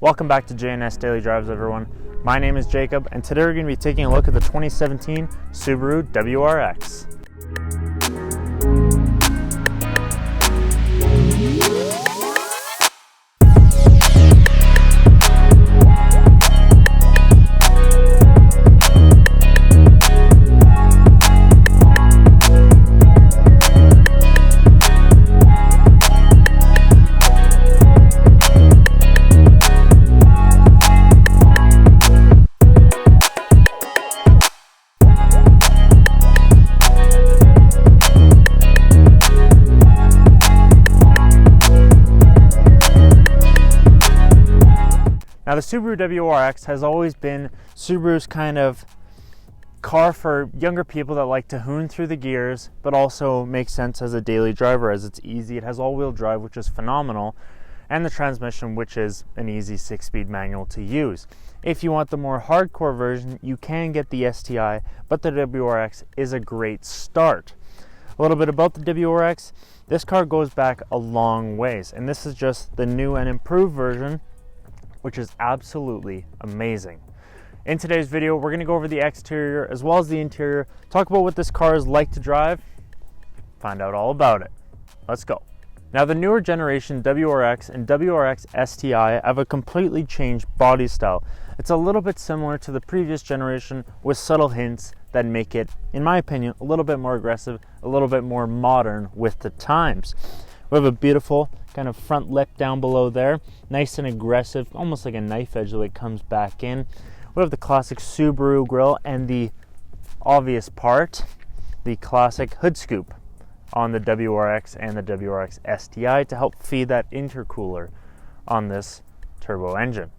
Welcome back to J&S Daily Drives, everyone. My name is Jacob, and today we're going to be taking a look at the 2017 Subaru WRX. Now, the Subaru WRX has always been Subaru's kind of car for younger people that like to hoon through the gears, but also makes sense as a daily driver as it's easy. It has all-wheel drive, which is phenomenal, and the transmission, which is an easy 6-speed manual to use. If you want the more hardcore version, you can get the STI, but the WRX is a great start. A little bit about the WRX. This car goes back a long ways, and this is just the new and improved version, which is absolutely amazing. In today's video, we're going to go over the exterior as well as the interior, talk about what this car is like to drive, find out all about it. Let's go. Now, the newer generation WRX and WRX STI have a completely changed body style. It's a little bit similar to the previous generation with subtle hints that make it, in my opinion, a little bit more aggressive, a little bit more modern with the times. We have a beautiful kind of front lip down below there, nice and aggressive, almost like a knife edge the way it comes back in. We have the classic Subaru grille and the obvious part, the classic hood scoop on the WRX and the WRX STI to help feed that intercooler on this turbo engine.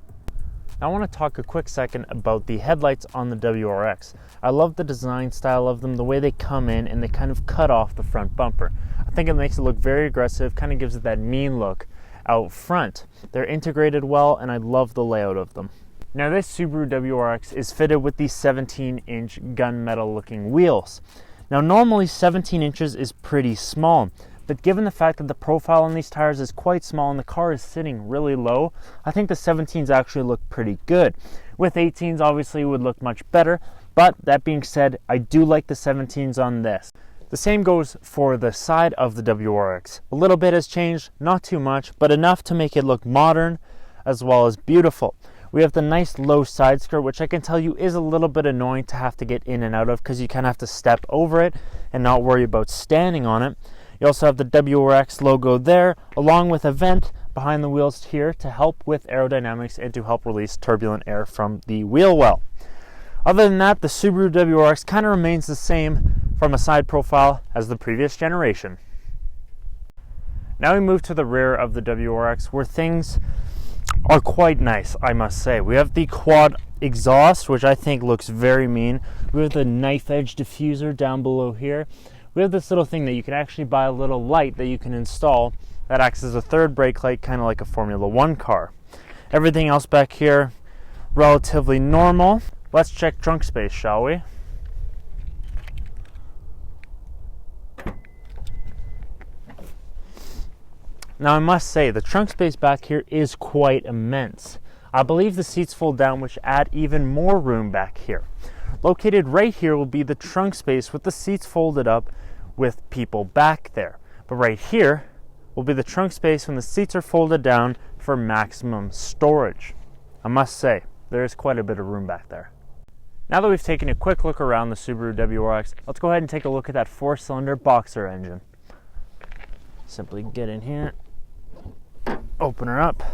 Now, I want to talk a quick second about the headlights on the WRX. I love the design style of them, the way they come in and they kind of cut off the front bumper. I think it makes it look very aggressive, kind of gives it that mean look out front. They're integrated well, and I love the layout of them. Now, this Subaru WRX is fitted with these 17-inch gunmetal looking wheels. Now, normally 17 inches is pretty small, but given the fact that the profile on these tires is quite small and the car is sitting really low, I think the 17s actually look pretty good. With 18s, obviously, it would look much better, but that being said, I do like the 17s on this. The same goes for the side of the WRX. A little bit has changed, not too much, but enough to make it look modern as well as beautiful. We have the nice low side skirt, which I can tell you is a little bit annoying to have to get in and out of because you kind of have to step over it and not worry about standing on it. You also have the WRX logo there, along with a vent behind the wheels here to help with aerodynamics and to help release turbulent air from the wheel well. Other than that, the Subaru WRX kind of remains the same from a side profile as the previous generation. Now we move to the rear of the WRX, where things are quite nice, I must say. We have the quad exhaust, which I think looks very mean. We have the knife edge diffuser down below here. We have this little thing that you can actually buy, a little light that you can install that acts as a third brake light, kind of like a Formula One car. Everything else back here, relatively normal. Let's check trunk space, shall we? Now, I must say, the trunk space back here is quite immense. I believe the seats fold down, which add even more room back here. Located right here will be the trunk space with the seats folded up with people back there. But right here will be the trunk space when the seats are folded down for maximum storage. I must say, there is quite a bit of room back there. Now that we've taken a quick look around the Subaru WRX, let's go ahead and take a look at that 4-cylinder boxer engine. Simply get in here, open her up.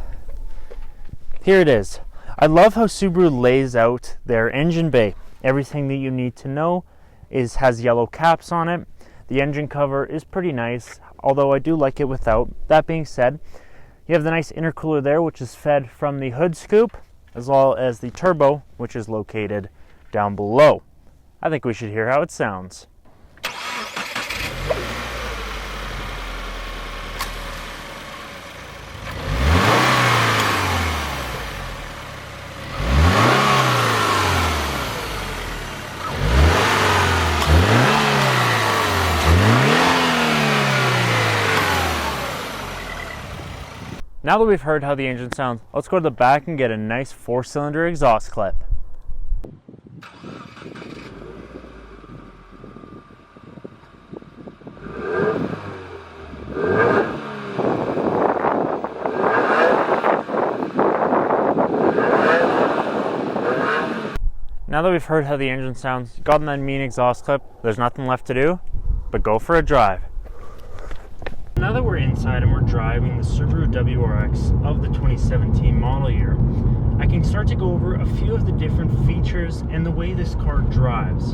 Here it is. I love how Subaru lays out their engine bay. Everything that you need to know has yellow caps on it. The engine cover is pretty nice, although I do like it without. That being said, you have the nice intercooler there, which is fed from the hood scoop, as well as the turbo, which is located down below. I think we should hear how it sounds. Now that we've heard how the engine sounds, let's go to the back and get a nice 4-cylinder exhaust clip. Now that we've heard how the engine sounds, gotten that mean exhaust clip, there's nothing left to do but go for a drive. Now that we're inside and we're driving the Subaru WRX of the 2017 model year, I can start to go over a few of the different features and the way this car drives.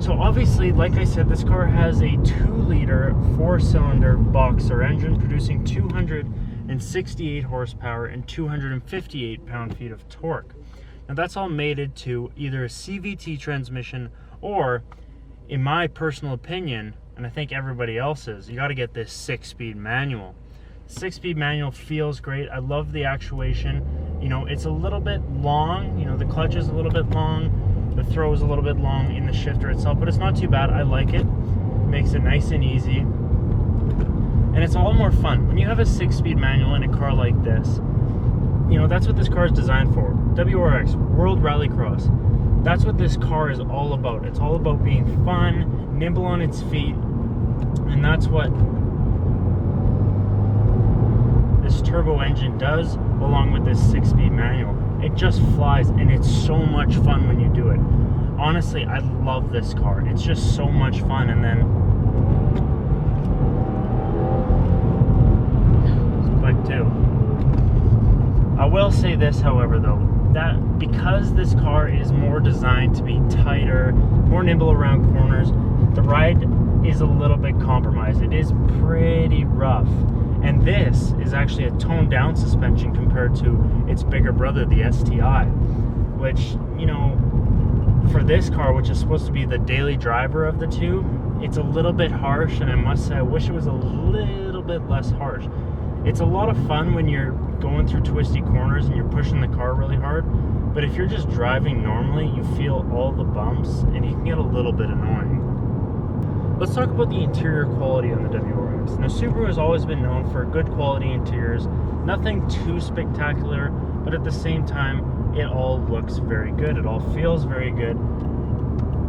So obviously, like I said, this car has a 2-liter 4-cylinder boxer engine producing 268 horsepower and 258 pound-feet of torque. Now that's all mated to either a CVT transmission or, in my personal opinion, and I think everybody else's, you got to get this 6-speed manual. 6-speed manual feels great. I love the actuation. You know, it's a little bit long. You know, the clutch is a little bit long. The throw is a little bit long in the shifter itself, but it's not too bad. I like it. Makes it nice and easy. And it's a lot more fun. When you have a 6-speed manual in a car like this, you know, that's what this car is designed for. WRX, World Rallycross. That's what this car is all about. It's all about being fun, nimble on its feet, and that's what this turbo engine does, along with this 6-speed manual. It just flies, and it's so much fun when you do it. Honestly, I love this car. It's just so much fun. And then it's quick too. I will say this, however, though, that because this car is more designed to be tighter, more nimble around corners, the ride is a little bit compromised. It is pretty rough. And this is actually a toned down suspension compared to its bigger brother, the STI, which, you know, for this car, which is supposed to be the daily driver of the two, it's a little bit harsh, and I must say I wish it was a little bit less harsh. It's a lot of fun when you're going through twisty corners and you're pushing the car really hard, but if you're just driving normally, you feel all the bumps and it can get a little bit annoying. Let's talk about the interior quality on the WRX. Now, Subaru has always been known for good quality interiors, nothing too spectacular, but at the same time, it all looks very good. It all feels very good.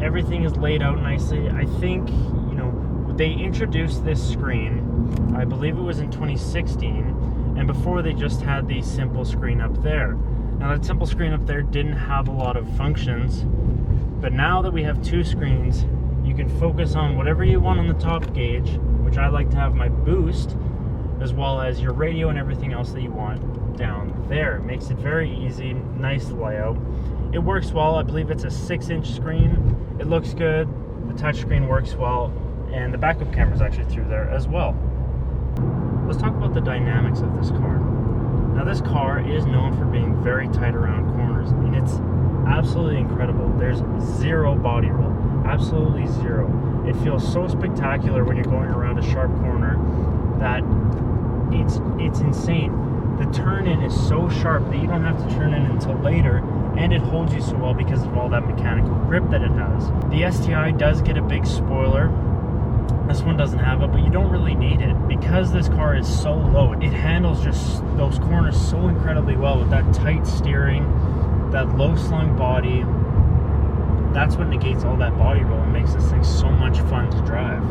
Everything is laid out nicely. I think, you know, they introduced this screen, I believe it was in 2016, and before they just had the simple screen up there. Now that simple screen up there didn't have a lot of functions, but now that we have two screens, you can focus on whatever you want on the top gauge, which I like to have my boost, as well as your radio and everything else that you want down there. It makes it very easy, nice layout. It works well. I believe it's a 6-inch screen. It looks good. The touchscreen works well, and the backup camera is actually through there as well. Let's talk about the dynamics of this car. Now, this car is known for being very tight around corners, and it's absolutely incredible. There's zero body roll, absolutely zero. It feels so spectacular when you're going around a sharp corner that it's insane. The turn-in is so sharp that you don't have to turn in until later, and it holds you so well because of all that mechanical grip that it has. The STI does get a big spoiler. This one doesn't have it, but you don't really need it because this car is so low. It handles just those corners so incredibly well with that tight steering, that low slung body. That's what negates all that body roll and makes this thing so much fun to drive.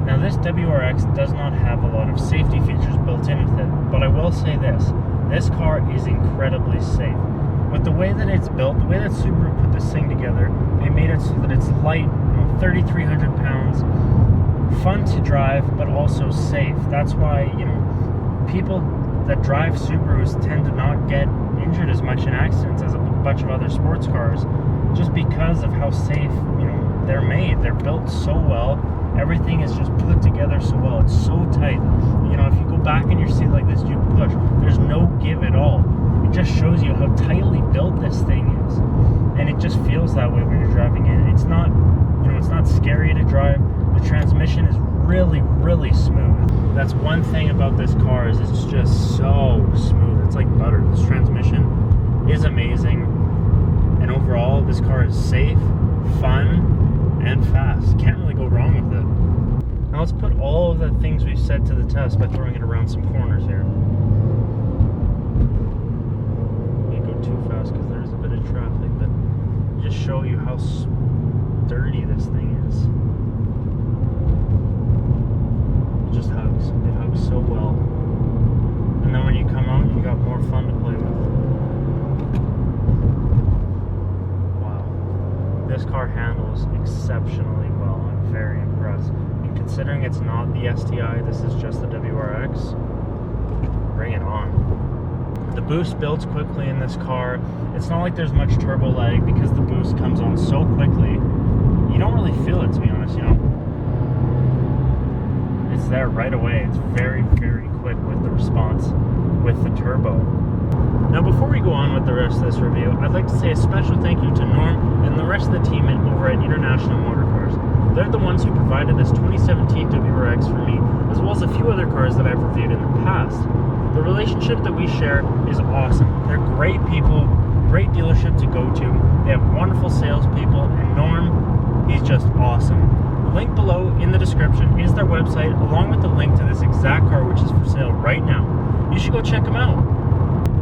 Now, this WRX does not have a lot of safety features built in with it, but I will say this car is incredibly safe. With the way that it's built, the way that Subaru put this thing together, they made it so that it's light, 3,300 pounds, fun to drive, but also safe. That's why, people that drive Subarus tend to not get injured as much in accidents as a bunch of other sports cars, just because of how safe, they're made. They're built so well. Everything is just put together so well. It's so tight. If you go back in your seat like this, you push. There's no give at all. It just shows you how tightly built this thing is, and it just feels that way when you're driving in. It's not, it's not scary to drive. The transmission is really, really smooth. That's one thing about this car is it's just so smooth. It's like butter. This transmission is amazing, and overall, this car is safe, fun, and fast. Can't really go wrong with it. Now let's put all of the things we've said to the test by throwing it around some corners here. traffic, but just show you how sturdy this thing is. It just hugs. It hugs so well. And then when you come out, you got more fun to play with. Wow. This car handles exceptionally well. I'm very impressed. And considering it's not the STI, this is just the WRX, bring it on. The boost builds quickly in this car. It's not like there's much turbo lag because the boost comes on so quickly. You don't really feel it, to be honest, you know. It's there right away. It's very, very quick with the response with the turbo. Now, before we go on with the rest of this review, I'd like to say a special thank you to Norm and the rest of the team over at International MotorCars. They're the ones who provided this 2017 WRX for me, as well as a few other cars that I've reviewed in the past. The relationship that we share is awesome. They're great people, great dealership to go to. They have wonderful salespeople, and Norm, he's just awesome. The link below in the description is their website, along with the link to this exact car, which is for sale right now. You should go check them out.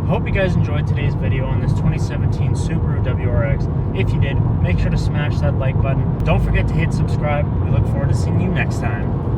I hope you guys enjoyed today's video on this 2017 Subaru WRX. If you did, make sure to smash that like button. Don't forget to hit subscribe. We look forward to seeing you next time.